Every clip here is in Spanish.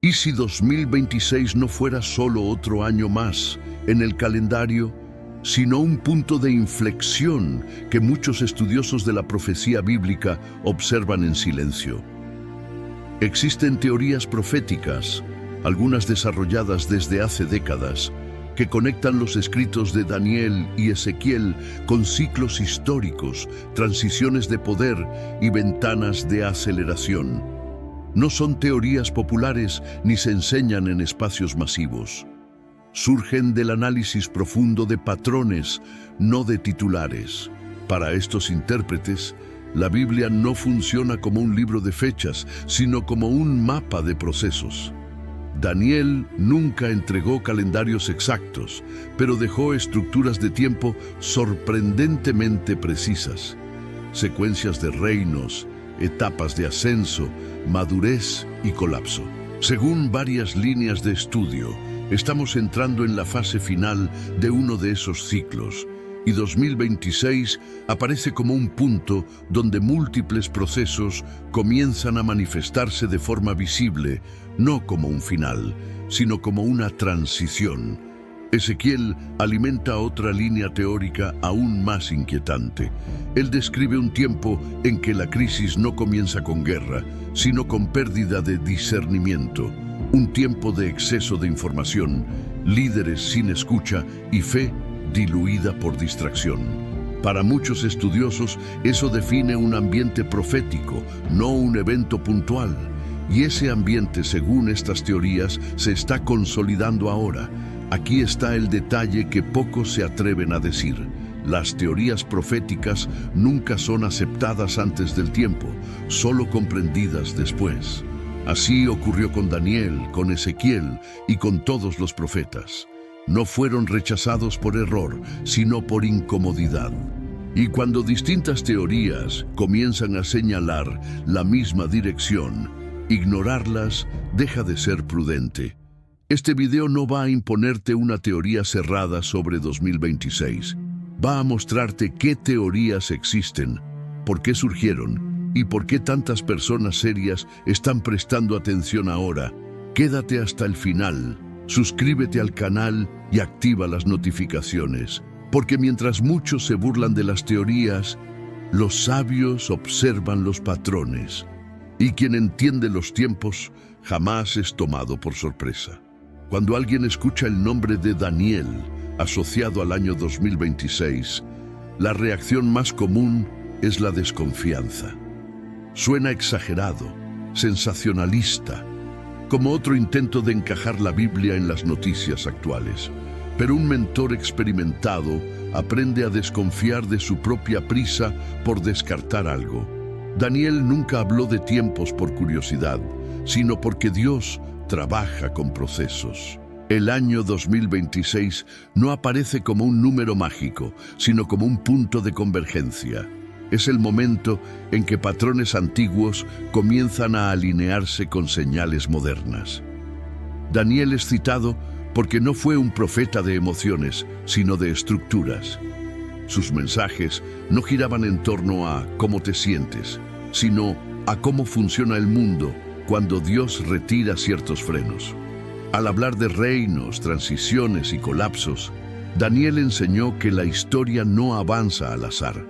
¿Y si 2026 no fuera solo otro año más en el calendario, sino un punto de inflexión que muchos estudiosos de la profecía bíblica observan en silencio? Existen teorías proféticas, algunas desarrolladas desde hace décadas, que conectan los escritos de Daniel y Ezequiel con ciclos históricos, transiciones de poder y ventanas de aceleración. No son teorías populares ni se enseñan en espacios masivos. Surgen del análisis profundo de patrones, no de titulares. Para estos intérpretes, la Biblia no funciona como un libro de fechas, sino como un mapa de procesos. Daniel nunca entregó calendarios exactos, pero dejó estructuras de tiempo sorprendentemente precisas. Secuencias de reinos, etapas de ascenso, madurez y colapso. Según varias líneas de estudio, estamos entrando en la fase final de uno de esos ciclos, y 2026 aparece como un punto donde múltiples procesos comienzan a manifestarse de forma visible, no como un final, sino como una transición. Ezequiel alimenta otra línea teórica aún más inquietante. Él describe un tiempo en que la crisis no comienza con guerra, sino con pérdida de discernimiento, un tiempo de exceso de información, líderes sin escucha y fe diluida por distracción. Para muchos estudiosos, eso define un ambiente profético, no un evento puntual. Y ese ambiente, según estas teorías, se está consolidando ahora. Aquí está el detalle que pocos se atreven a decir. Las teorías proféticas nunca son aceptadas antes del tiempo, solo comprendidas después. Así ocurrió con Daniel, con Ezequiel y con todos los profetas. No fueron rechazados por error, sino por incomodidad. Y cuando distintas teorías comienzan a señalar la misma dirección, ignorarlas deja de ser prudente. Este video no va a imponerte una teoría cerrada sobre 2026. Va a mostrarte qué teorías existen, por qué surgieron y por qué tantas personas serias están prestando atención ahora. Quédate hasta el final, suscríbete al canal y activa las notificaciones, porque mientras muchos se burlan de las teorías, los sabios observan los patrones. Y quien entiende los tiempos jamás es tomado por sorpresa. Cuando alguien escucha el nombre de Daniel asociado al año 2026, la reacción más común es la desconfianza. Suena exagerado, sensacionalista, como otro intento de encajar la Biblia en las noticias actuales. Pero un mentor experimentado aprende a desconfiar de su propia prisa por descartar algo. Daniel nunca habló de tiempos por curiosidad, sino porque Dios trabaja con procesos. El año 2026 no aparece como un número mágico, sino como un punto de convergencia. Es el momento en que patrones antiguos comienzan a alinearse con señales modernas. Daniel es citado porque no fue un profeta de emociones, sino de estructuras. Sus mensajes no giraban en torno a cómo te sientes, sino a cómo funciona el mundo cuando Dios retira ciertos frenos. Al hablar de reinos, transiciones y colapsos, Daniel enseñó que la historia no avanza al azar,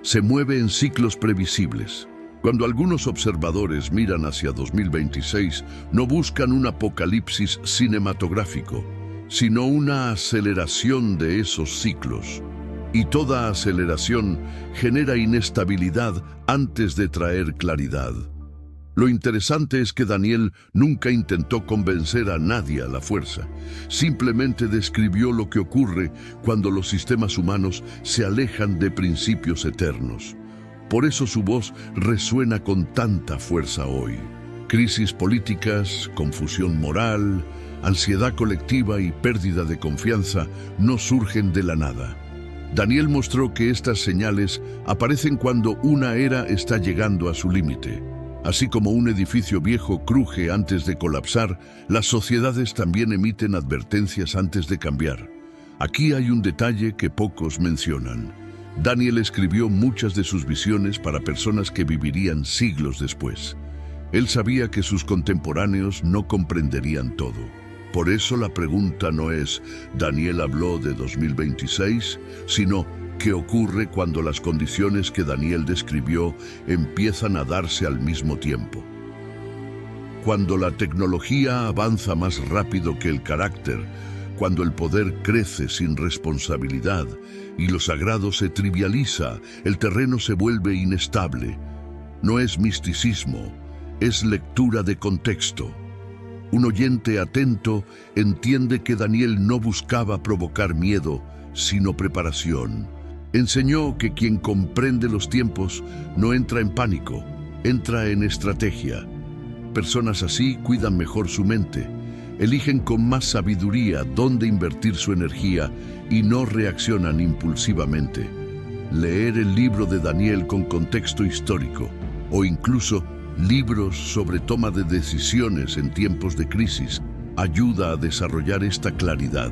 se mueve en ciclos previsibles. Cuando algunos observadores miran hacia 2026, no buscan un apocalipsis cinematográfico, sino una aceleración de esos ciclos. Y toda aceleración genera inestabilidad antes de traer claridad. Lo interesante es que Daniel nunca intentó convencer a nadie a la fuerza. Simplemente describió lo que ocurre cuando los sistemas humanos se alejan de principios eternos. Por eso su voz resuena con tanta fuerza hoy. Crisis políticas, confusión moral, ansiedad colectiva y pérdida de confianza no surgen de la nada. Daniel mostró que estas señales aparecen cuando una era está llegando a su límite. Así como un edificio viejo cruje antes de colapsar, las sociedades también emiten advertencias antes de cambiar. Aquí hay un detalle que pocos mencionan. Daniel escribió muchas de sus visiones para personas que vivirían siglos después. Él sabía que sus contemporáneos no comprenderían todo. Por eso la pregunta no es «¿Daniel habló de 2026?», sino «¿Qué ocurre cuando las condiciones que Daniel describió empiezan a darse al mismo tiempo?». Cuando la tecnología avanza más rápido que el carácter, cuando el poder crece sin responsabilidad y lo sagrado se trivializa, el terreno se vuelve inestable. No es misticismo, es lectura de contexto. Un oyente atento entiende que Daniel no buscaba provocar miedo, sino preparación. Enseñó que quien comprende los tiempos no entra en pánico, entra en estrategia. Personas así cuidan mejor su mente, eligen con más sabiduría dónde invertir su energía y no reaccionan impulsivamente. Leer el libro de Daniel con contexto histórico, o incluso libros sobre toma de decisiones en tiempos de crisis, ayuda a desarrollar esta claridad.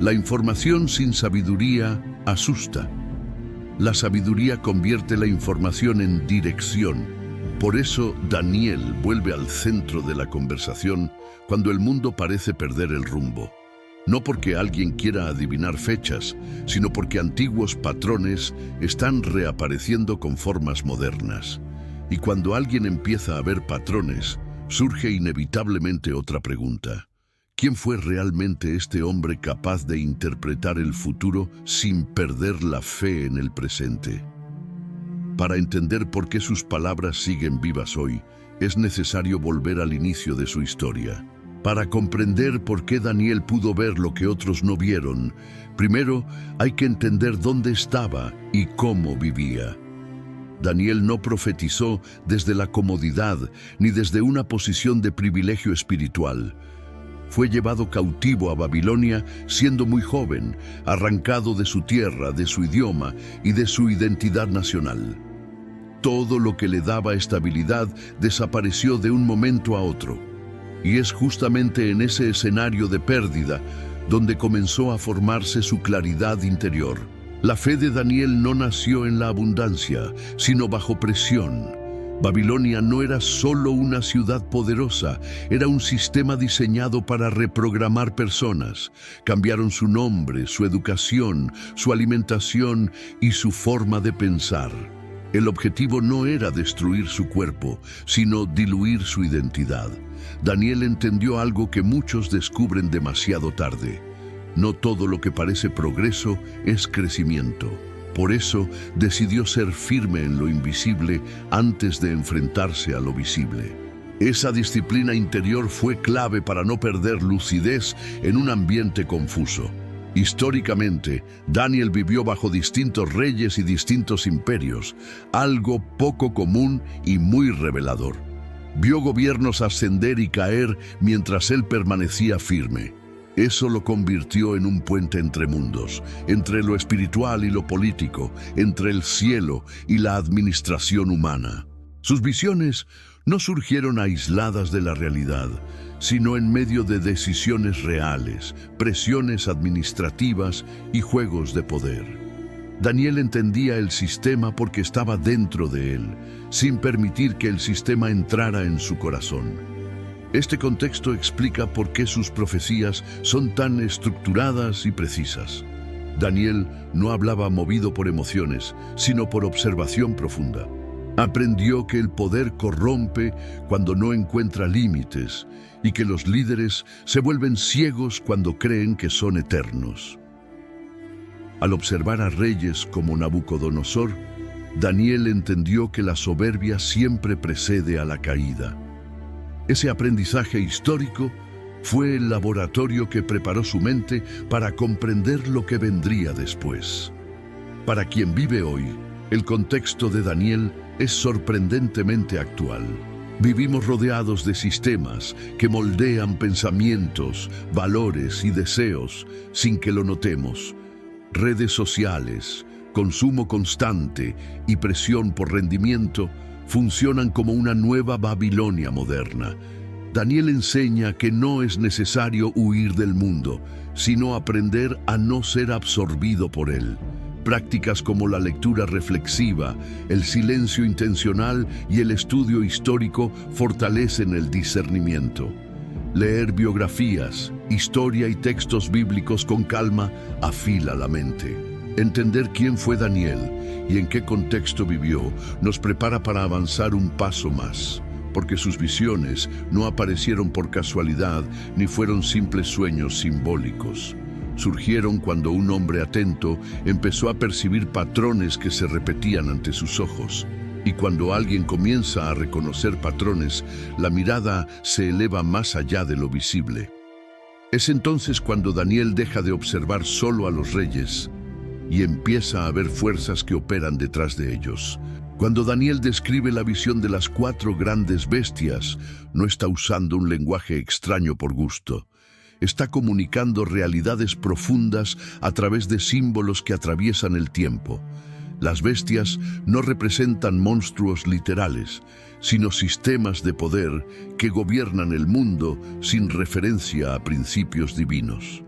La información sin sabiduría asusta. La sabiduría convierte la información en dirección. Por eso Daniel vuelve al centro de la conversación cuando el mundo parece perder el rumbo. No porque alguien quiera adivinar fechas, sino porque antiguos patrones están reapareciendo con formas modernas. Y cuando alguien empieza a ver patrones, surge inevitablemente otra pregunta. ¿Quién fue realmente este hombre capaz de interpretar el futuro sin perder la fe en el presente? Para entender por qué sus palabras siguen vivas hoy, es necesario volver al inicio de su historia. Para comprender por qué Daniel pudo ver lo que otros no vieron, primero hay que entender dónde estaba y cómo vivía. Daniel no profetizó desde la comodidad ni desde una posición de privilegio espiritual. Fue llevado cautivo a Babilonia siendo muy joven, arrancado de su tierra, de su idioma y de su identidad nacional. Todo lo que le daba estabilidad desapareció de un momento a otro. Y es justamente en ese escenario de pérdida donde comenzó a formarse su claridad interior. La fe de Daniel no nació en la abundancia, sino bajo presión. Babilonia no era solo una ciudad poderosa, era un sistema diseñado para reprogramar personas. Cambiaron su nombre, su educación, su alimentación y su forma de pensar. El objetivo no era destruir su cuerpo, sino diluir su identidad. Daniel entendió algo que muchos descubren demasiado tarde. No todo lo que parece progreso es crecimiento. Por eso decidió ser firme en lo invisible antes de enfrentarse a lo visible. Esa disciplina interior fue clave para no perder lucidez en un ambiente confuso. Históricamente, Daniel vivió bajo distintos reyes y distintos imperios, algo poco común y muy revelador. Vio gobiernos ascender y caer mientras él permanecía firme. Eso lo convirtió en un puente entre mundos, entre lo espiritual y lo político, entre el cielo y la administración humana. Sus visiones no surgieron aisladas de la realidad, sino en medio de decisiones reales, presiones administrativas y juegos de poder. Daniel entendía el sistema porque estaba dentro de él, sin permitir que el sistema entrara en su corazón. Este contexto explica por qué sus profecías son tan estructuradas y precisas. Daniel no hablaba movido por emociones, sino por observación profunda. Aprendió que el poder corrompe cuando no encuentra límites y que los líderes se vuelven ciegos cuando creen que son eternos. Al observar a reyes como Nabucodonosor, Daniel entendió que la soberbia siempre precede a la caída. Ese aprendizaje histórico fue el laboratorio que preparó su mente para comprender lo que vendría después. Para quien vive hoy, el contexto de Daniel es sorprendentemente actual. Vivimos rodeados de sistemas que moldean pensamientos, valores y deseos sin que lo notemos. Redes sociales, consumo constante y presión por rendimiento funcionan como una nueva Babilonia moderna. Daniel enseña que no es necesario huir del mundo, sino aprender a no ser absorbido por él. Prácticas como la lectura reflexiva, el silencio intencional y el estudio histórico fortalecen el discernimiento. Leer biografías, historia y textos bíblicos con calma afila la mente. Entender quién fue Daniel y en qué contexto vivió nos prepara para avanzar un paso más, porque sus visiones no aparecieron por casualidad ni fueron simples sueños simbólicos. Surgieron cuando un hombre atento empezó a percibir patrones que se repetían ante sus ojos. Y cuando alguien comienza a reconocer patrones, la mirada se eleva más allá de lo visible. Es entonces cuando Daniel deja de observar solo a los reyes y empieza a ver fuerzas que operan detrás de ellos. Cuando Daniel describe la visión de las 4 grandes bestias, no está usando un lenguaje extraño por gusto. Está comunicando realidades profundas a través de símbolos que atraviesan el tiempo. Las bestias no representan monstruos literales, sino sistemas de poder que gobiernan el mundo sin referencia a principios divinos.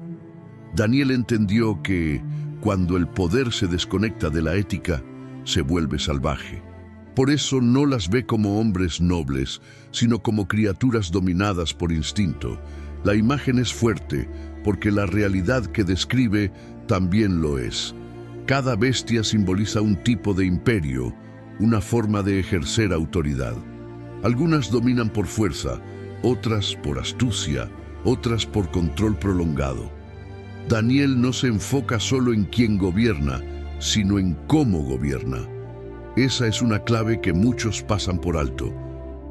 Daniel entendió que, cuando el poder se desconecta de la ética, se vuelve salvaje. Por eso no las ve como hombres nobles, sino como criaturas dominadas por instinto. La imagen es fuerte, porque la realidad que describe también lo es. Cada bestia simboliza un tipo de imperio, una forma de ejercer autoridad. Algunas dominan por fuerza, otras por astucia, otras por control prolongado. Daniel no se enfoca solo en quién gobierna, sino en cómo gobierna. Esa es una clave que muchos pasan por alto.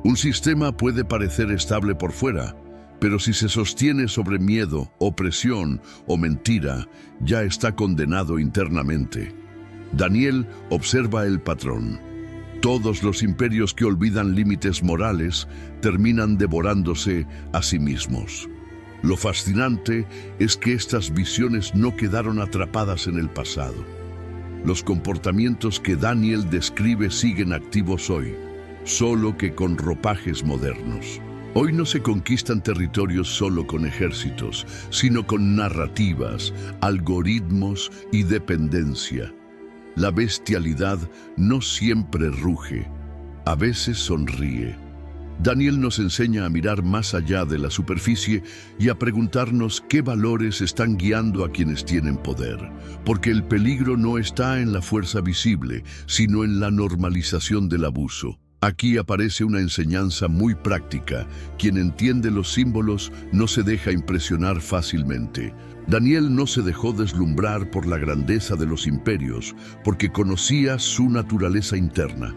Un sistema puede parecer estable por fuera, pero si se sostiene sobre miedo, opresión o mentira, ya está condenado internamente. Daniel observa el patrón. Todos los imperios que olvidan límites morales terminan devorándose a sí mismos. Lo fascinante es que estas visiones no quedaron atrapadas en el pasado. Los comportamientos que Daniel describe siguen activos hoy, solo que con ropajes modernos. Hoy no se conquistan territorios solo con ejércitos, sino con narrativas, algoritmos y dependencia. La bestialidad no siempre ruge, a veces sonríe. Daniel nos enseña a mirar más allá de la superficie y a preguntarnos qué valores están guiando a quienes tienen poder, porque el peligro no está en la fuerza visible, sino en la normalización del abuso. Aquí aparece una enseñanza muy práctica. Quien entiende los símbolos no se deja impresionar fácilmente. Daniel no se dejó deslumbrar por la grandeza de los imperios, porque conocía su naturaleza interna.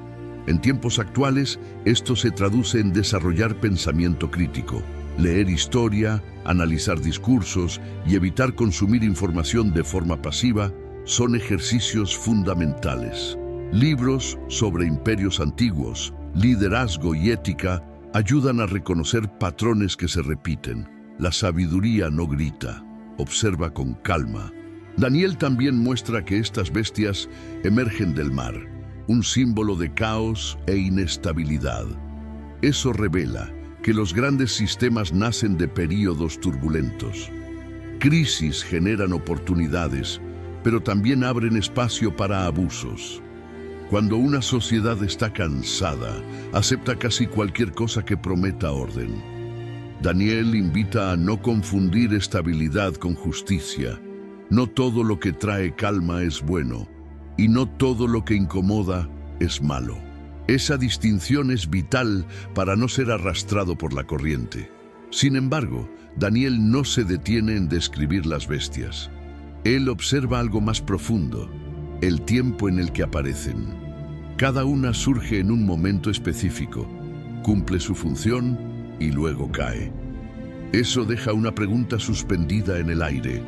En tiempos actuales, esto se traduce en desarrollar pensamiento crítico, leer historia, analizar discursos y evitar consumir información de forma pasiva son ejercicios fundamentales. Libros sobre imperios antiguos, liderazgo y ética ayudan a reconocer patrones que se repiten. La sabiduría no grita, observa con calma. Daniel también muestra que estas bestias emergen del mar, un símbolo de caos e inestabilidad. Eso revela que los grandes sistemas nacen de períodos turbulentos. Crisis generan oportunidades, pero también abren espacio para abusos. Cuando una sociedad está cansada, acepta casi cualquier cosa que prometa orden. Daniel invita a no confundir estabilidad con justicia. No todo lo que trae calma es bueno, y no todo lo que incomoda es malo. Esa distinción es vital para no ser arrastrado por la corriente. Sin embargo, Daniel no se detiene en describir las bestias. Él observa algo más profundo, el tiempo en el que aparecen. Cada una surge en un momento específico, cumple su función y luego cae. Eso deja una pregunta suspendida en el aire.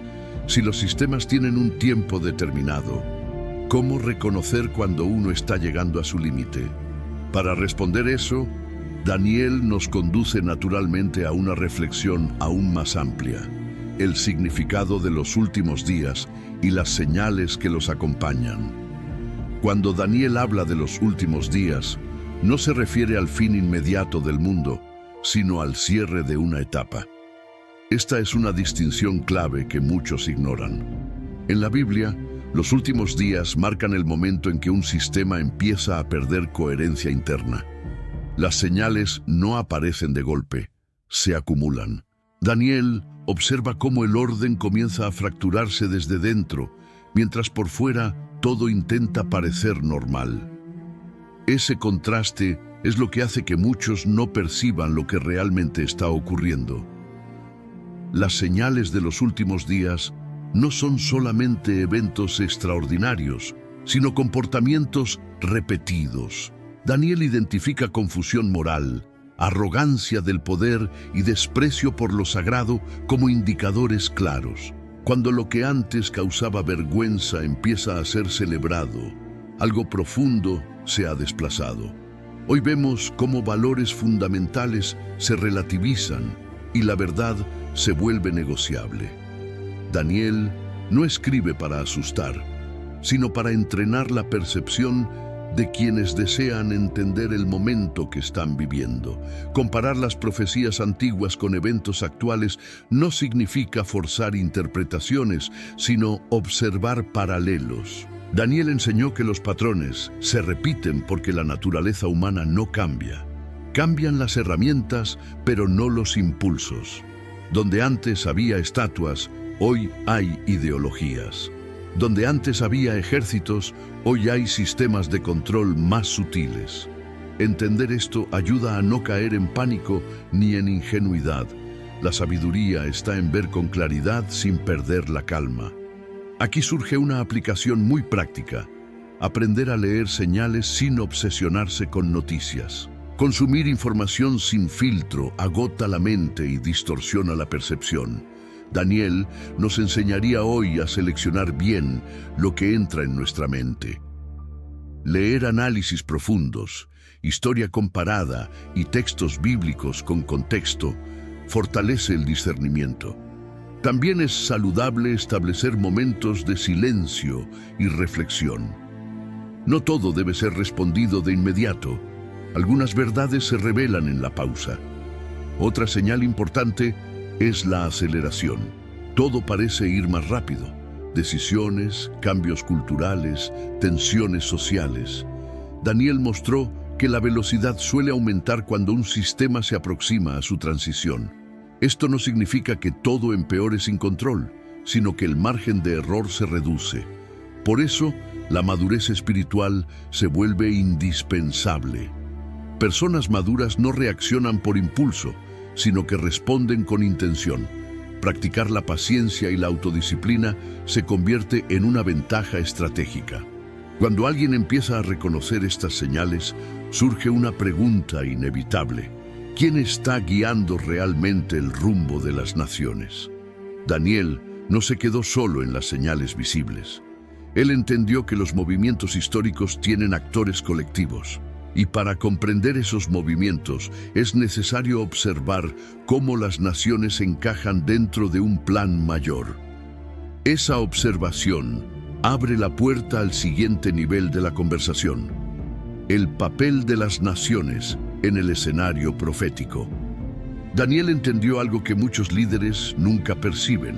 Si los sistemas tienen un tiempo determinado, ¿cómo reconocer cuando uno está llegando a su límite? Para responder eso, Daniel nos conduce naturalmente a una reflexión aún más amplia, el significado de los últimos días y las señales que los acompañan. Cuando Daniel habla de los últimos días, no se refiere al fin inmediato del mundo, sino al cierre de una etapa. Esta es una distinción clave que muchos ignoran. En la Biblia, Los últimos días marcan el momento en que un sistema empieza a perder coherencia interna. Las señales no aparecen de golpe, se acumulan. Daniel observa cómo el orden comienza a fracturarse desde dentro, mientras por fuera todo intenta parecer normal. Ese contraste es lo que hace que muchos no perciban lo que realmente está ocurriendo. Las señales de los últimos días no son solamente eventos extraordinarios, sino comportamientos repetidos. Daniel identifica confusión moral, arrogancia del poder y desprecio por lo sagrado como indicadores claros. Cuando lo que antes causaba vergüenza empieza a ser celebrado, algo profundo se ha desplazado. Hoy vemos cómo valores fundamentales se relativizan y la verdad se vuelve negociable. Daniel no escribe para asustar, sino para entrenar la percepción de quienes desean entender el momento que están viviendo. Comparar las profecías antiguas con eventos actuales no significa forzar interpretaciones, sino observar paralelos. Daniel enseñó que los patrones se repiten porque la naturaleza humana no cambia. Cambian las herramientas, pero no los impulsos. Donde antes había estatuas, hoy hay ideologías. Donde antes había ejércitos, hoy hay sistemas de control más sutiles. Entender esto ayuda a no caer en pánico ni en ingenuidad. La sabiduría está en ver con claridad sin perder la calma. Aquí surge una aplicación muy práctica: aprender a leer señales sin obsesionarse con noticias. Consumir información sin filtro agota la mente y distorsiona la percepción. Daniel nos enseñaría hoy a seleccionar bien lo que entra en nuestra mente. Leer análisis profundos, historia comparada y textos bíblicos con contexto fortalece el discernimiento. También es saludable establecer momentos de silencio y reflexión. No todo debe ser respondido de inmediato. Algunas verdades se revelan en la pausa. Otra señal importante es la aceleración. Todo parece ir más rápido. Decisiones, cambios culturales, tensiones sociales. Daniel mostró que la velocidad suele aumentar cuando un sistema se aproxima a su transición. Esto no significa que todo empeore sin control, sino que el margen de error se reduce. Por eso, la madurez espiritual se vuelve indispensable. Personas maduras no reaccionan por impulso, sino que responden con intención. Practicar la paciencia y la autodisciplina se convierte en una ventaja estratégica. Cuando alguien empieza a reconocer estas señales, surge una pregunta inevitable: ¿quién está guiando realmente el rumbo de las naciones? Daniel no se quedó solo en las señales visibles. Él entendió que los movimientos históricos tienen actores colectivos. Y para comprender esos movimientos es necesario observar cómo las naciones encajan dentro de un plan mayor. Esa observación abre la puerta al siguiente nivel de la conversación: el papel de las naciones en el escenario profético. Daniel entendió algo que muchos líderes nunca perciben: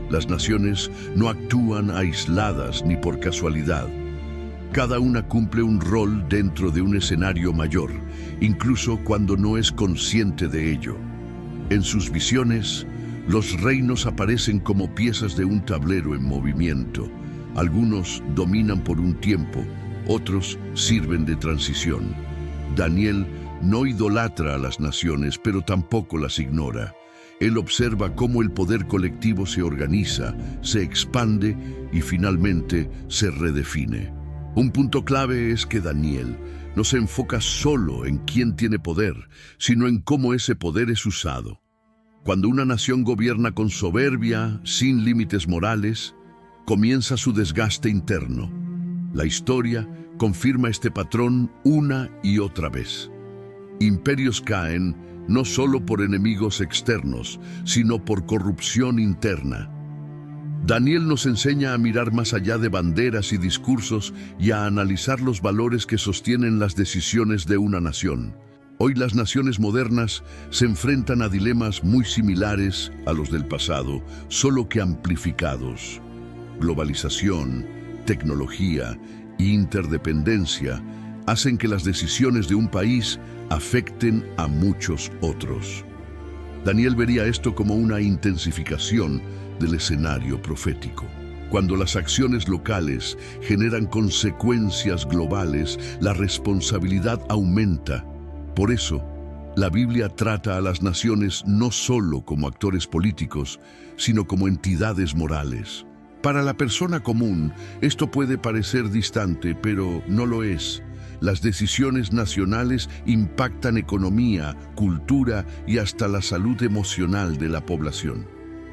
las naciones no actúan aisladas ni por casualidad. Cada una cumple un rol dentro de un escenario mayor, incluso cuando no es consciente de ello. En sus visiones, los reinos aparecen como piezas de un tablero en movimiento. Algunos dominan por un tiempo, otros sirven de transición. Daniel no idolatra a las naciones, pero tampoco las ignora. Él observa cómo el poder colectivo se organiza, se expande y finalmente se redefine. Un punto clave es que Daniel no se enfoca solo en quién tiene poder, sino en cómo ese poder es usado. Cuando una nación gobierna con soberbia, sin límites morales, comienza su desgaste interno. La historia confirma este patrón una y otra vez. Imperios caen no solo por enemigos externos, sino por corrupción interna. Daniel nos enseña a mirar más allá de banderas y discursos y a analizar los valores que sostienen las decisiones de una nación. Hoy las naciones modernas se enfrentan a dilemas muy similares a los del pasado, solo que amplificados. Globalización, tecnología e interdependencia hacen que las decisiones de un país afecten a muchos otros. Daniel vería esto como una intensificación del escenario profético. Cuando las acciones locales generan consecuencias globales, la responsabilidad aumenta. Por eso, la Biblia trata a las naciones no solo como actores políticos, sino como entidades morales. Para la persona común, esto puede parecer distante, pero no lo es. Las decisiones nacionales impactan economía, cultura y hasta la salud emocional de la población.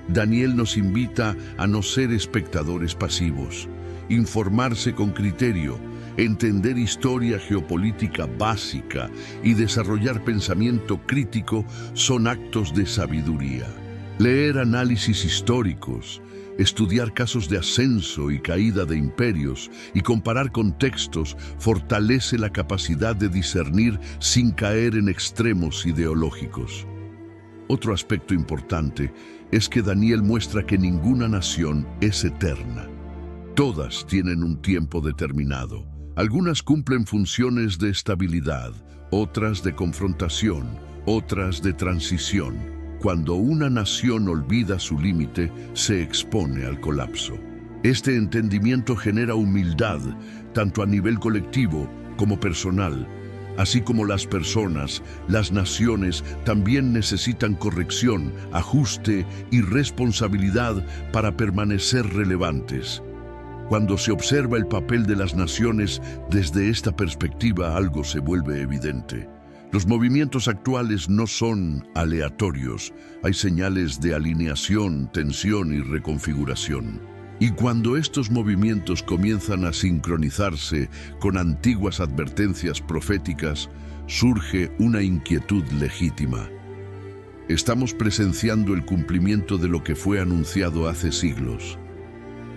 Daniel nos invita a no ser espectadores pasivos, informarse con criterio, entender historia geopolítica básica y desarrollar pensamiento crítico son actos de sabiduría. Leer análisis históricos, estudiar casos de ascenso y caída de imperios y comparar contextos fortalece la capacidad de discernir sin caer en extremos ideológicos. Otro aspecto importante es que Daniel muestra que ninguna nación es eterna. Todas tienen un tiempo determinado. Algunas cumplen funciones de estabilidad, otras de confrontación, otras de transición. Cuando una nación olvida su límite, se expone al colapso. Este entendimiento genera humildad, tanto a nivel colectivo como personal. Así como las personas, las naciones también necesitan corrección, ajuste y responsabilidad para permanecer relevantes. Cuando se observa el papel de las naciones desde esta perspectiva, algo se vuelve evidente. Los movimientos actuales no son aleatorios, hay señales de alineación, tensión y reconfiguración. Y cuando estos movimientos comienzan a sincronizarse con antiguas advertencias proféticas, surge una inquietud legítima. Estamos presenciando el cumplimiento de lo que fue anunciado hace siglos.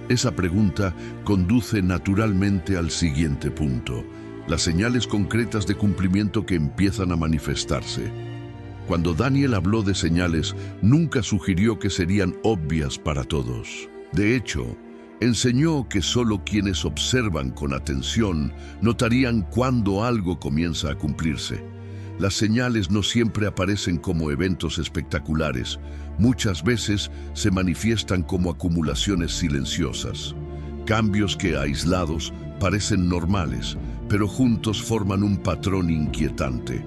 Esa pregunta conduce naturalmente al siguiente punto: las señales concretas de cumplimiento que empiezan a manifestarse. Cuando Daniel habló de señales, nunca sugirió que serían obvias para todos. De hecho, enseñó que solo quienes observan con atención notarían cuando algo comienza a cumplirse. Las señales no siempre aparecen como eventos espectaculares. Muchas veces se manifiestan como acumulaciones silenciosas. Cambios que aislados parecen normales, pero juntos forman un patrón inquietante.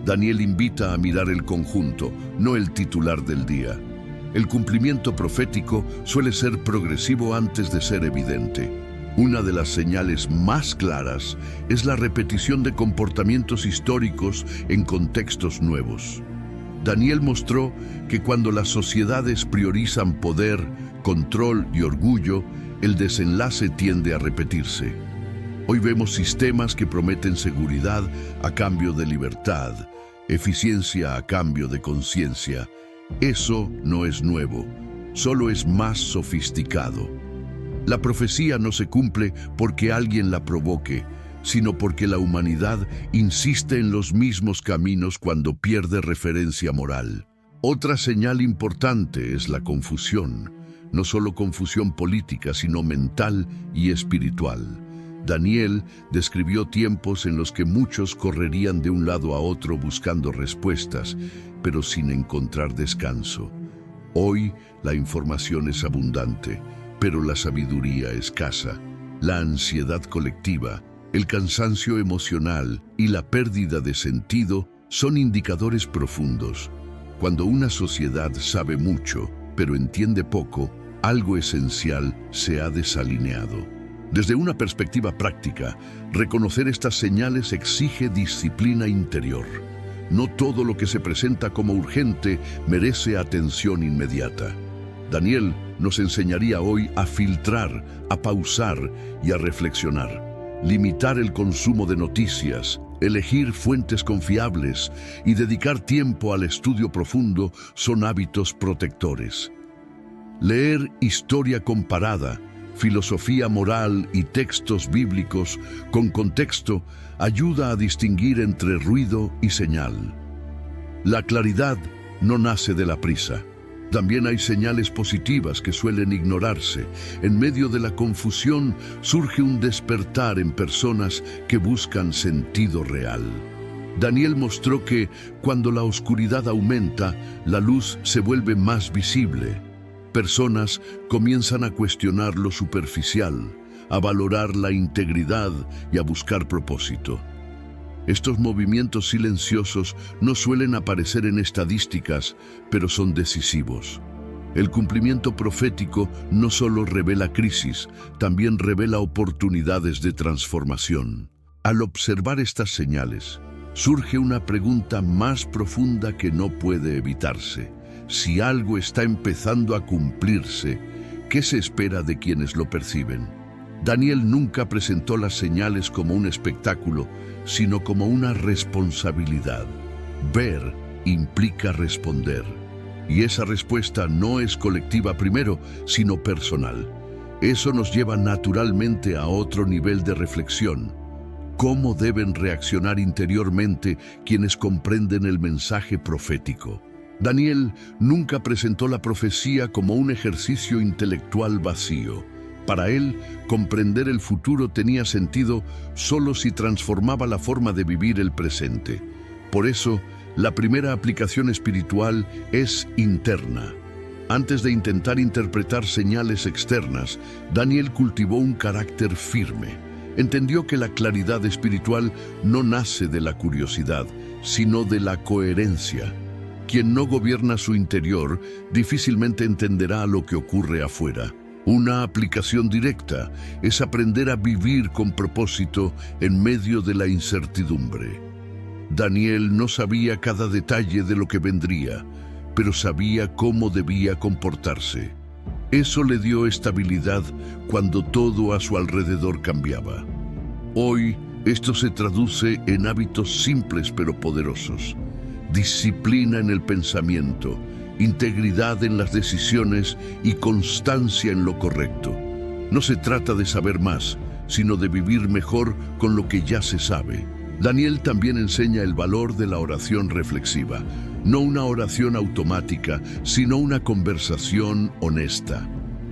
Daniel invita a mirar el conjunto, no el titular del día. El cumplimiento profético suele ser progresivo antes de ser evidente. Una de las señales más claras es la repetición de comportamientos históricos en contextos nuevos. Daniel mostró que cuando las sociedades priorizan poder, control y orgullo, el desenlace tiende a repetirse. Hoy vemos sistemas que prometen seguridad a cambio de libertad, eficiencia a cambio de conciencia. Eso no es nuevo, solo es más sofisticado. La profecía no se cumple porque alguien la provoque, sino porque la humanidad insiste en los mismos caminos cuando pierde referencia moral. Otra señal importante es la confusión, no solo confusión política, sino mental y espiritual. Daniel describió tiempos en los que muchos correrían de un lado a otro buscando respuestas, pero sin encontrar descanso. Hoy la información es abundante, pero la sabiduría escasa. La ansiedad colectiva, el cansancio emocional y la pérdida de sentido son indicadores profundos. Cuando una sociedad sabe mucho, pero entiende poco, algo esencial se ha desalineado. Desde una perspectiva práctica, reconocer estas señales exige disciplina interior. No todo lo que se presenta como urgente merece atención inmediata. Daniel nos enseñaría hoy a filtrar, a pausar y a reflexionar. Limitar el consumo de noticias, elegir fuentes confiables y dedicar tiempo al estudio profundo son hábitos protectores. Leer historia comparada, filosofía moral y textos bíblicos con contexto ayuda a distinguir entre ruido y señal. La claridad no nace de la prisa. También hay señales positivas que suelen ignorarse. En medio de la confusión surge un despertar en personas que buscan sentido real. Daniel mostró que cuando la oscuridad aumenta, la luz se vuelve más visible. Personas comienzan a cuestionar lo superficial, a valorar la integridad y a buscar propósito. Estos movimientos silenciosos no suelen aparecer en estadísticas, pero son decisivos. El cumplimiento profético no solo revela crisis, también revela oportunidades de transformación. Al observar estas señales, surge una pregunta más profunda que no puede evitarse. Si algo está empezando a cumplirse, ¿qué se espera de quienes lo perciben? Daniel nunca presentó las señales como un espectáculo, sino como una responsabilidad. Ver implica responder. Y esa respuesta no es colectiva primero, sino personal. Eso nos lleva naturalmente a otro nivel de reflexión. ¿Cómo deben reaccionar interiormente quienes comprenden el mensaje profético? Daniel nunca presentó la profecía como un ejercicio intelectual vacío. Para él, comprender el futuro tenía sentido solo si transformaba la forma de vivir el presente. Por eso, la primera aplicación espiritual es interna. Antes de intentar interpretar señales externas, Daniel cultivó un carácter firme. Entendió que la claridad espiritual no nace de la curiosidad, sino de la coherencia. Quien no gobierna su interior difícilmente entenderá lo que ocurre afuera. Una aplicación directa es aprender a vivir con propósito en medio de la incertidumbre. Daniel no sabía cada detalle de lo que vendría, pero sabía cómo debía comportarse. Eso le dio estabilidad cuando todo a su alrededor cambiaba. Hoy, esto se traduce en hábitos simples pero poderosos. Disciplina en el pensamiento, integridad en las decisiones y constancia en lo correcto. No se trata de saber más, sino de vivir mejor con lo que ya se sabe. Daniel también enseña el valor de la oración reflexiva, no una oración automática, sino una conversación honesta.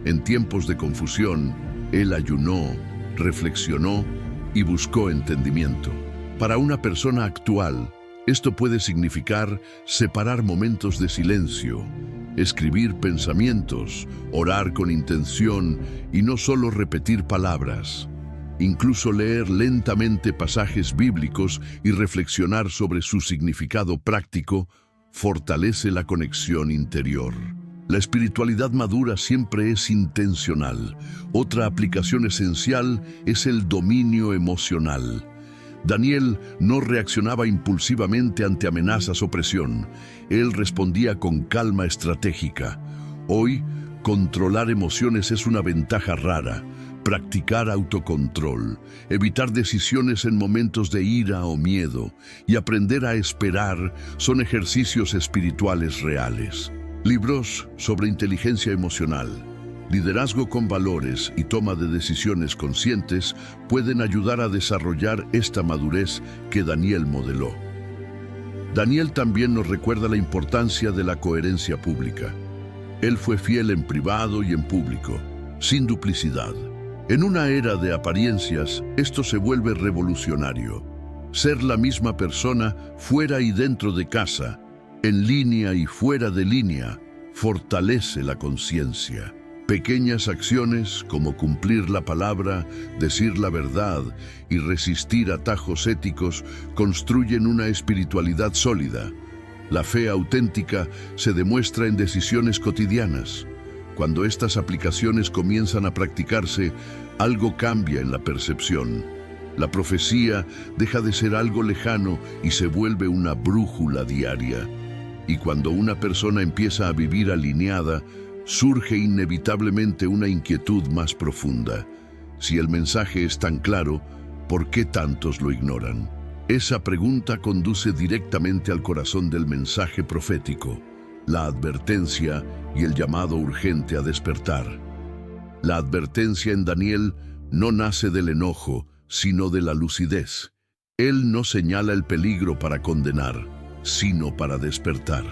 En tiempos de confusión, él ayunó, reflexionó y buscó entendimiento. Para una persona actual, esto puede significar separar momentos de silencio, escribir pensamientos, orar con intención y no solo repetir palabras. Incluso leer lentamente pasajes bíblicos y reflexionar sobre su significado práctico fortalece la conexión interior. La espiritualidad madura siempre es intencional. Otra aplicación esencial es el dominio emocional. Daniel no reaccionaba impulsivamente ante amenazas o presión. Él respondía con calma estratégica. Hoy, controlar emociones es una ventaja rara. Practicar autocontrol, evitar decisiones en momentos de ira o miedo y aprender a esperar son ejercicios espirituales reales. Libros sobre inteligencia emocional, liderazgo con valores y toma de decisiones conscientes pueden ayudar a desarrollar esta madurez que Daniel modeló. Daniel también nos recuerda la importancia de la coherencia pública. Él fue fiel en privado y en público, sin duplicidad. En una era de apariencias, esto se vuelve revolucionario. Ser la misma persona fuera y dentro de casa, en línea y fuera de línea, fortalece la conciencia. Pequeñas acciones como cumplir la palabra, decir la verdad y resistir atajos éticos construyen una espiritualidad sólida. La fe auténtica se demuestra en decisiones cotidianas. Cuando estas aplicaciones comienzan a practicarse, algo cambia en la percepción. La profecía deja de ser algo lejano y se vuelve una brújula diaria. Y cuando una persona empieza a vivir alineada, surge inevitablemente una inquietud más profunda. Si el mensaje es tan claro, ¿por qué tantos lo ignoran? Esa pregunta conduce directamente al corazón del mensaje profético, la advertencia y el llamado urgente a despertar. La advertencia en Daniel no nace del enojo, sino de la lucidez. Él no señala el peligro para condenar, sino para despertar.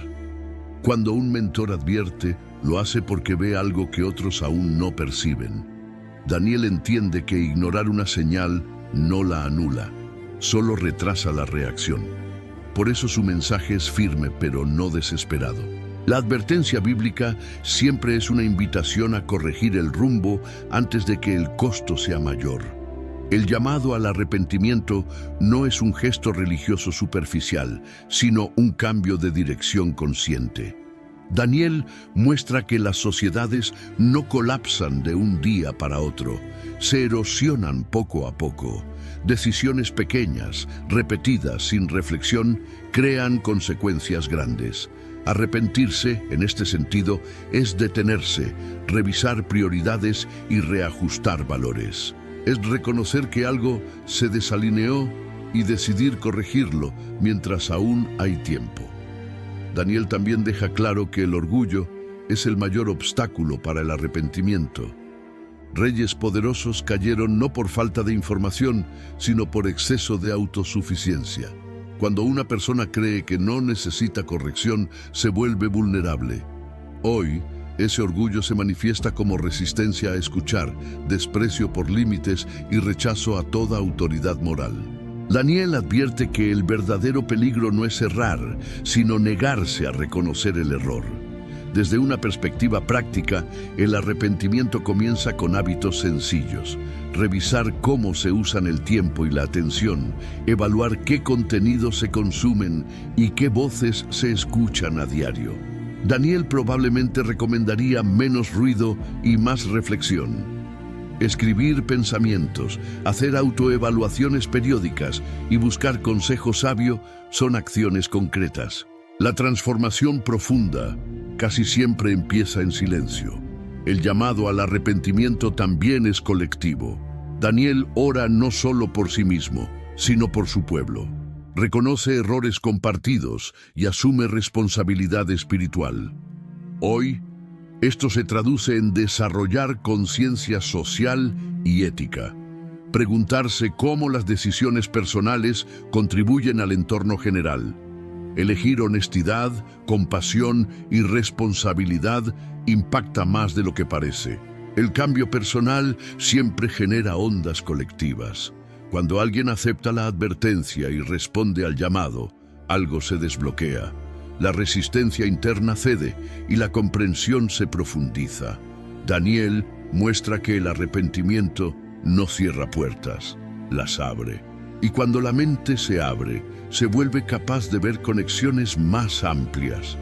Cuando un mentor advierte, lo hace porque ve algo que otros aún no perciben. Daniel entiende que ignorar una señal no la anula, solo retrasa la reacción. Por eso su mensaje es firme, pero no desesperado. La advertencia bíblica siempre es una invitación a corregir el rumbo antes de que el costo sea mayor. El llamado al arrepentimiento no es un gesto religioso superficial, sino un cambio de dirección consciente. Daniel muestra que las sociedades no colapsan de un día para otro, se erosionan poco a poco. Decisiones pequeñas, repetidas sin reflexión, crean consecuencias grandes. Arrepentirse, en este sentido, es detenerse, revisar prioridades y reajustar valores. Es reconocer que algo se desalineó y decidir corregirlo mientras aún hay tiempo. Daniel también deja claro que el orgullo es el mayor obstáculo para el arrepentimiento. Reyes poderosos cayeron no por falta de información, sino por exceso de autosuficiencia. Cuando una persona cree que no necesita corrección, se vuelve vulnerable. Hoy, ese orgullo se manifiesta como resistencia a escuchar, desprecio por límites y rechazo a toda autoridad moral. Daniel advierte que el verdadero peligro no es errar, sino negarse a reconocer el error. Desde una perspectiva práctica, el arrepentimiento comienza con hábitos sencillos. Revisar cómo se usan el tiempo y la atención, evaluar qué contenidos se consumen y qué voces se escuchan a diario. Daniel probablemente recomendaría menos ruido y más reflexión. Escribir pensamientos, hacer autoevaluaciones periódicas y buscar consejo sabio son acciones concretas. La transformación profunda casi siempre empieza en silencio. El llamado al arrepentimiento también es colectivo. Daniel ora no solo por sí mismo, sino por su pueblo. Reconoce errores compartidos y asume responsabilidad espiritual. Hoy, esto se traduce en desarrollar conciencia social y ética. Preguntarse cómo las decisiones personales contribuyen al entorno general. Elegir honestidad, compasión y responsabilidad impacta más de lo que parece. El cambio personal siempre genera ondas colectivas. Cuando alguien acepta la advertencia y responde al llamado, algo se desbloquea. La resistencia interna cede y la comprensión se profundiza. Daniel muestra que el arrepentimiento no cierra puertas, las abre. Y cuando la mente se abre, se vuelve capaz de ver conexiones más amplias.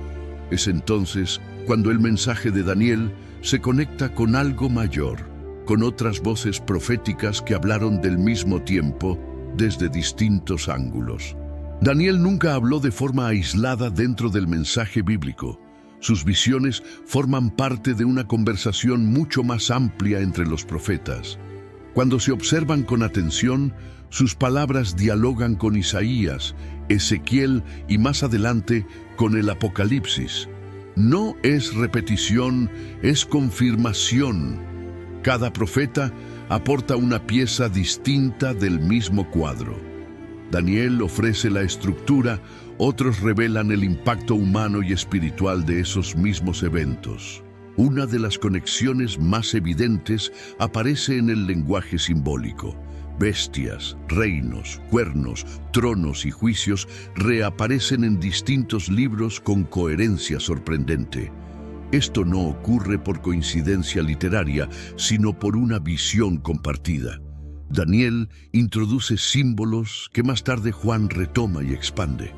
Es entonces cuando el mensaje de Daniel se conecta con algo mayor, con otras voces proféticas que hablaron del mismo tiempo desde distintos ángulos. Daniel nunca habló de forma aislada dentro del mensaje bíblico. Sus visiones forman parte de una conversación mucho más amplia entre los profetas. Cuando se observan con atención, sus palabras dialogan con Isaías, Ezequiel y más adelante con el Apocalipsis. No es repetición, es confirmación. Cada profeta aporta una pieza distinta del mismo cuadro. Daniel ofrece la estructura, otros revelan el impacto humano y espiritual de esos mismos eventos. Una de las conexiones más evidentes aparece en el lenguaje simbólico. Bestias, reinos, cuernos, tronos y juicios reaparecen en distintos libros con coherencia sorprendente. Esto no ocurre por coincidencia literaria, sino por una visión compartida. Daniel introduce símbolos que más tarde Juan retoma y expande.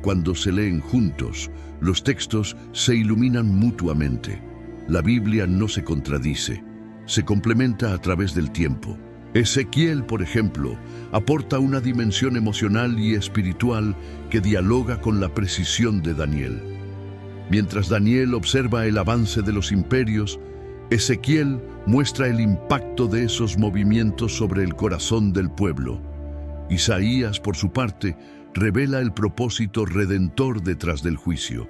Cuando se leen juntos, los textos se iluminan mutuamente. La Biblia no se contradice, se complementa a través del tiempo. Ezequiel, por ejemplo, aporta una dimensión emocional y espiritual que dialoga con la precisión de Daniel. Mientras Daniel observa el avance de los imperios, Ezequiel muestra el impacto de esos movimientos sobre el corazón del pueblo. Isaías, por su parte, revela el propósito redentor detrás del juicio.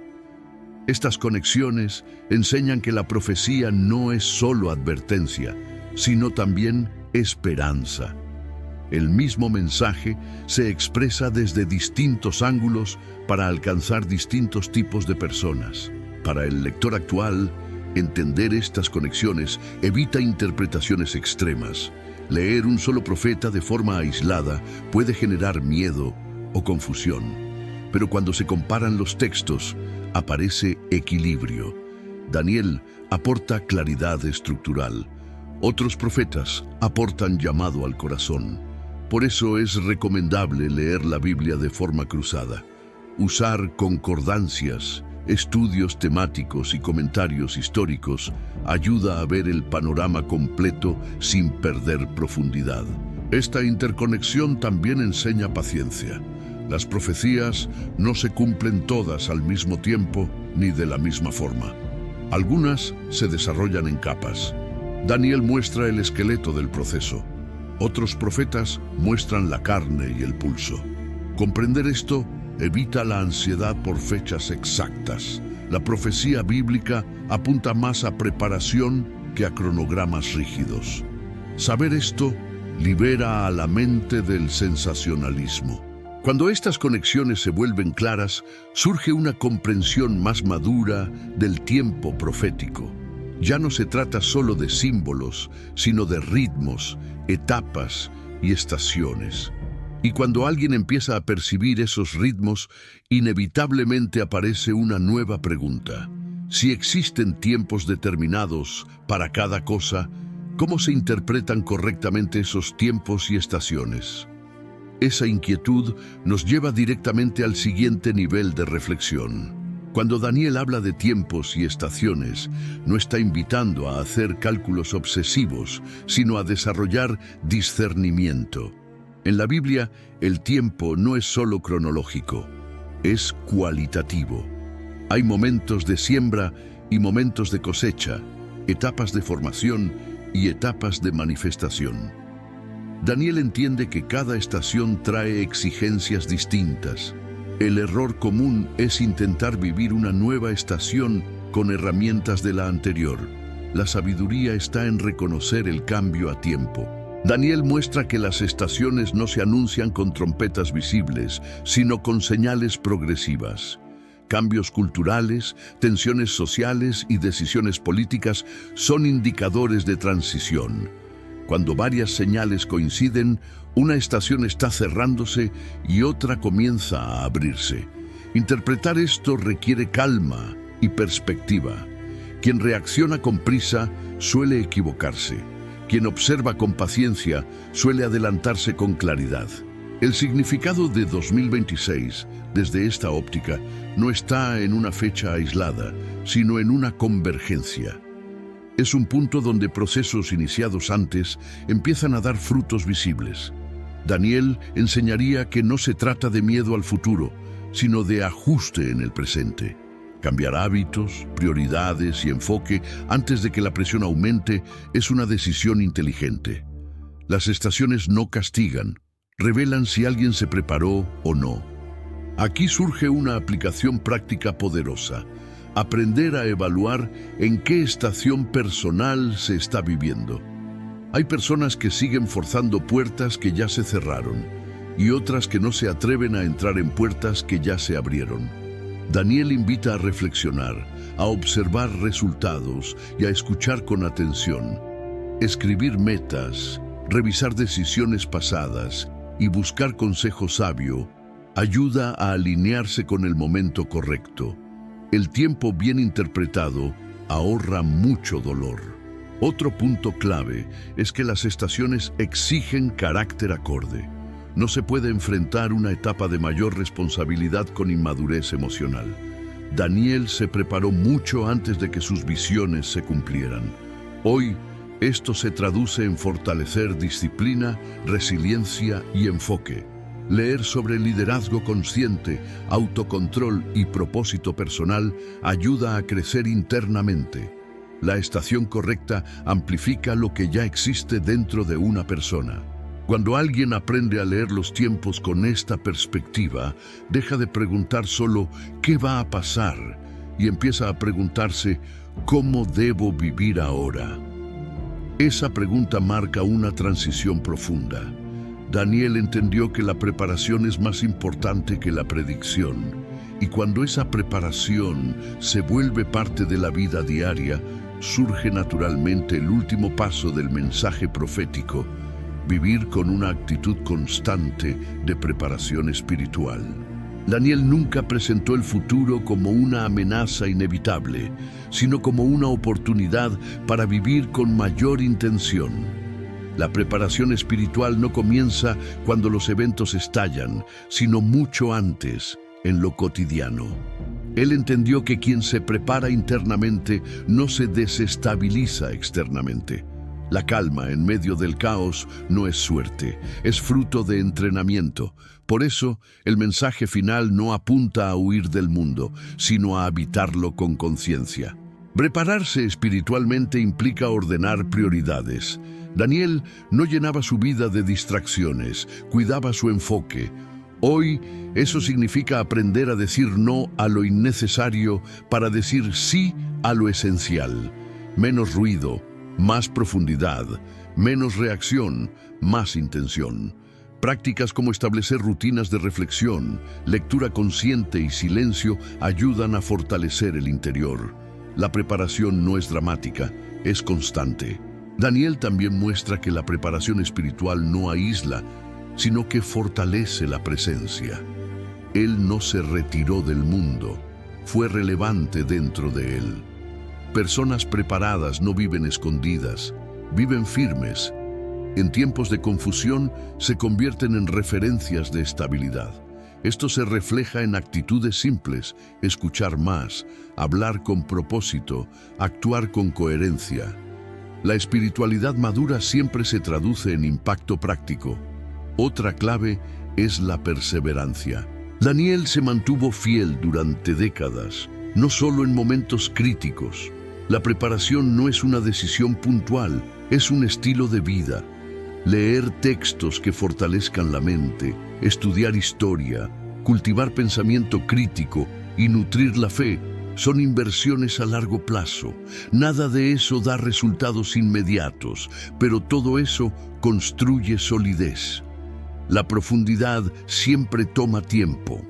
Estas conexiones enseñan que la profecía no es solo advertencia, sino también esperanza. El mismo mensaje se expresa desde distintos ángulos para alcanzar distintos tipos de personas. Para el lector actual, entender estas conexiones evita interpretaciones extremas. Leer un solo profeta de forma aislada puede generar miedo o confusión, pero cuando se comparan los textos, aparece equilibrio. Daniel aporta claridad estructural. Otros profetas aportan llamado al corazón. Por eso es recomendable leer la Biblia de forma cruzada. Usar concordancias, estudios temáticos y comentarios históricos ayuda a ver el panorama completo sin perder profundidad. Esta interconexión también enseña paciencia. Las profecías no se cumplen todas al mismo tiempo ni de la misma forma. Algunas se desarrollan en capas. Daniel muestra el esqueleto del proceso. Otros profetas muestran la carne y el pulso. Comprender esto evita la ansiedad por fechas exactas. La profecía bíblica apunta más a preparación que a cronogramas rígidos. Saber esto libera a la mente del sensacionalismo. Cuando estas conexiones se vuelven claras, surge una comprensión más madura del tiempo profético. Ya no se trata solo de símbolos, sino de ritmos, etapas y estaciones. Y cuando alguien empieza a percibir esos ritmos, inevitablemente aparece una nueva pregunta. Si existen tiempos determinados para cada cosa, ¿cómo se interpretan correctamente esos tiempos y estaciones? Esa inquietud nos lleva directamente al siguiente nivel de reflexión. Cuando Daniel habla de tiempos y estaciones, no está invitando a hacer cálculos obsesivos, sino a desarrollar discernimiento. En la Biblia, el tiempo no es solo cronológico, es cualitativo. Hay momentos de siembra y momentos de cosecha, etapas de formación y etapas de manifestación. Daniel entiende que cada estación trae exigencias distintas. El error común es intentar vivir una nueva estación con herramientas de la anterior. La sabiduría está en reconocer el cambio a tiempo. Daniel muestra que las estaciones no se anuncian con trompetas visibles, sino con señales progresivas. Cambios culturales, tensiones sociales y decisiones políticas son indicadores de transición. Cuando varias señales coinciden, una estación está cerrándose y otra comienza a abrirse. Interpretar esto requiere calma y perspectiva. Quien reacciona con prisa suele equivocarse. Quien observa con paciencia suele adelantarse con claridad. El significado de 2026, desde esta óptica, no está en una fecha aislada, sino en una convergencia. Es un punto donde procesos iniciados antes empiezan a dar frutos visibles. Daniel enseñaría que no se trata de miedo al futuro, sino de ajuste en el presente. Cambiar hábitos, prioridades y enfoque antes de que la presión aumente es una decisión inteligente. Las estaciones no castigan, revelan si alguien se preparó o no. Aquí surge una aplicación práctica poderosa. Aprender a evaluar en qué estación personal se está viviendo. Hay personas que siguen forzando puertas que ya se cerraron y otras que no se atreven a entrar en puertas que ya se abrieron. Daniel invita a reflexionar, a observar resultados y a escuchar con atención. Escribir metas, revisar decisiones pasadas y buscar consejo sabio ayuda a alinearse con el momento correcto. El tiempo bien interpretado ahorra mucho dolor. Otro punto clave es que las estaciones exigen carácter acorde. No se puede enfrentar una etapa de mayor responsabilidad con inmadurez emocional. Daniel se preparó mucho antes de que sus visiones se cumplieran. Hoy, esto se traduce en fortalecer disciplina, resiliencia y enfoque. Leer sobre liderazgo consciente, autocontrol y propósito personal ayuda a crecer internamente. La estación correcta amplifica lo que ya existe dentro de una persona. Cuando alguien aprende a leer los tiempos con esta perspectiva, deja de preguntar solo ¿qué va a pasar? Y empieza a preguntarse ¿cómo debo vivir ahora? Esa pregunta marca una transición profunda. Daniel entendió que la preparación es más importante que la predicción Y cuando esa preparación se vuelve parte de la vida diaria, surge naturalmente el último paso del mensaje profético: vivir con una actitud constante de preparación espiritual. Daniel nunca presentó el futuro como una amenaza inevitable, sino como una oportunidad para vivir con mayor intención. La preparación espiritual no comienza cuando los eventos estallan, sino mucho antes, en lo cotidiano. Él entendió que quien se prepara internamente no se desestabiliza externamente. La calma en medio del caos no es suerte, es fruto de entrenamiento. Por eso, el mensaje final no apunta a huir del mundo, sino a habitarlo con conciencia. Prepararse espiritualmente implica ordenar prioridades. Daniel no llenaba su vida de distracciones, cuidaba su enfoque. Hoy, eso significa aprender a decir no a lo innecesario para decir sí a lo esencial. Menos ruido, más profundidad, menos reacción, más intención. Prácticas como establecer rutinas de reflexión, lectura consciente y silencio ayudan a fortalecer el interior. La preparación no es dramática, es constante. Daniel también muestra que la preparación espiritual no aísla, sino que fortalece la presencia. Él no se retiró del mundo, fue relevante dentro de él. Personas preparadas no viven escondidas, viven firmes. En tiempos de confusión se convierten en referencias de estabilidad. Esto se refleja en actitudes simples: escuchar más, hablar con propósito, actuar con coherencia. La espiritualidad madura siempre se traduce en impacto práctico. Otra clave es la perseverancia. Daniel se mantuvo fiel durante décadas, no solo en momentos críticos. La preparación no es una decisión puntual, es un estilo de vida. Leer textos que fortalezcan la mente, estudiar historia, cultivar pensamiento crítico y nutrir la fe son inversiones a largo plazo. Nada de eso da resultados inmediatos, pero todo eso construye solidez. La profundidad siempre toma tiempo.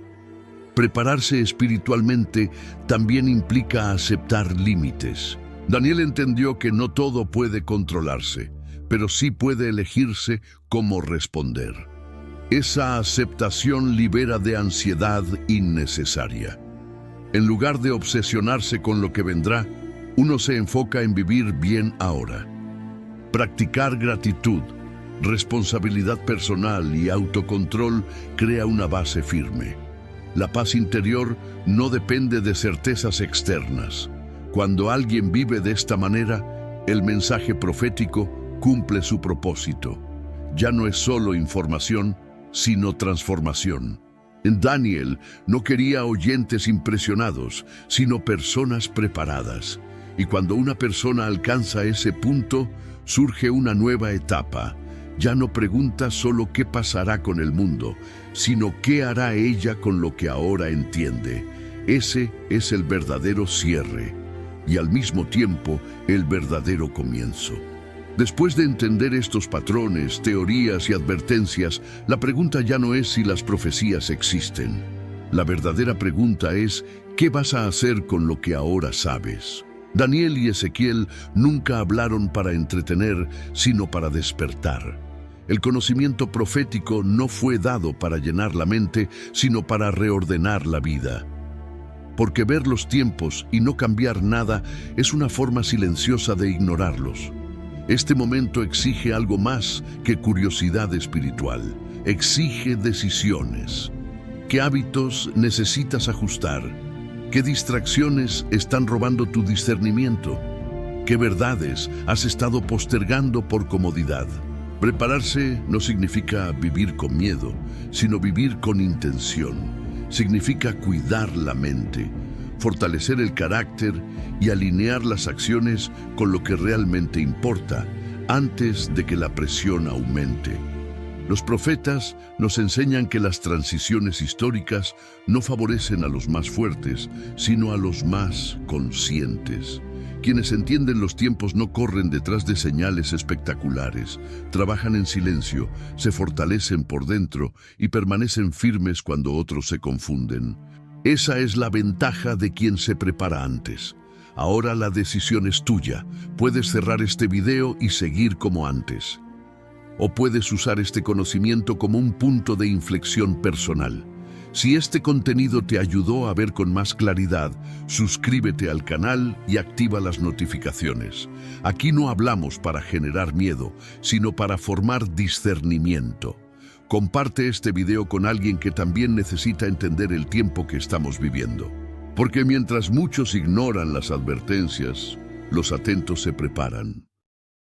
Prepararse espiritualmente también implica aceptar límites. Daniel entendió que no todo puede controlarse, pero sí puede elegirse cómo responder. Esa aceptación libera de ansiedad innecesaria. En lugar de obsesionarse con lo que vendrá, uno se enfoca en vivir bien ahora. Practicar gratitud, responsabilidad personal y autocontrol crea una base firme. La paz interior no depende de certezas externas. Cuando alguien vive de esta manera, el mensaje profético cumple su propósito. Ya no es solo información, sino transformación. Daniel no quería oyentes impresionados, sino personas preparadas. Y cuando una persona alcanza ese punto, surge una nueva etapa. Ya no pregunta solo qué pasará con el mundo, sino qué hará ella con lo que ahora entiende. Ese es el verdadero cierre y al mismo tiempo el verdadero comienzo. Después de entender estos patrones, teorías y advertencias, la pregunta ya no es si las profecías existen. La verdadera pregunta es: ¿qué vas a hacer con lo que ahora sabes? Daniel y Ezequiel nunca hablaron para entretener, sino para despertar. El conocimiento profético no fue dado para llenar la mente, sino para reordenar la vida. Porque ver los tiempos y no cambiar nada es una forma silenciosa de ignorarlos. Este momento exige algo más que curiosidad espiritual. Exige decisiones. ¿Qué hábitos necesitas ajustar? ¿Qué distracciones están robando tu discernimiento? ¿Qué verdades has estado postergando por comodidad? Prepararse no significa vivir con miedo, sino vivir con intención. Significa cuidar la mente, fortalecer el carácter y alinear las acciones con lo que realmente importa, antes de que la presión aumente. Los profetas nos enseñan que las transiciones históricas no favorecen a los más fuertes, sino a los más conscientes. Quienes entienden los tiempos no corren detrás de señales espectaculares, trabajan en silencio, se fortalecen por dentro y permanecen firmes cuando otros se confunden. Esa es la ventaja de quien se prepara antes. Ahora la decisión es tuya. Puedes cerrar este video y seguir como antes. O puedes usar este conocimiento como un punto de inflexión personal. Si este contenido te ayudó a ver con más claridad, suscríbete al canal y activa las notificaciones. Aquí no hablamos para generar miedo, sino para formar discernimiento. Comparte este video con alguien que también necesita entender el tiempo que estamos viviendo. Porque mientras muchos ignoran las advertencias, los atentos se preparan.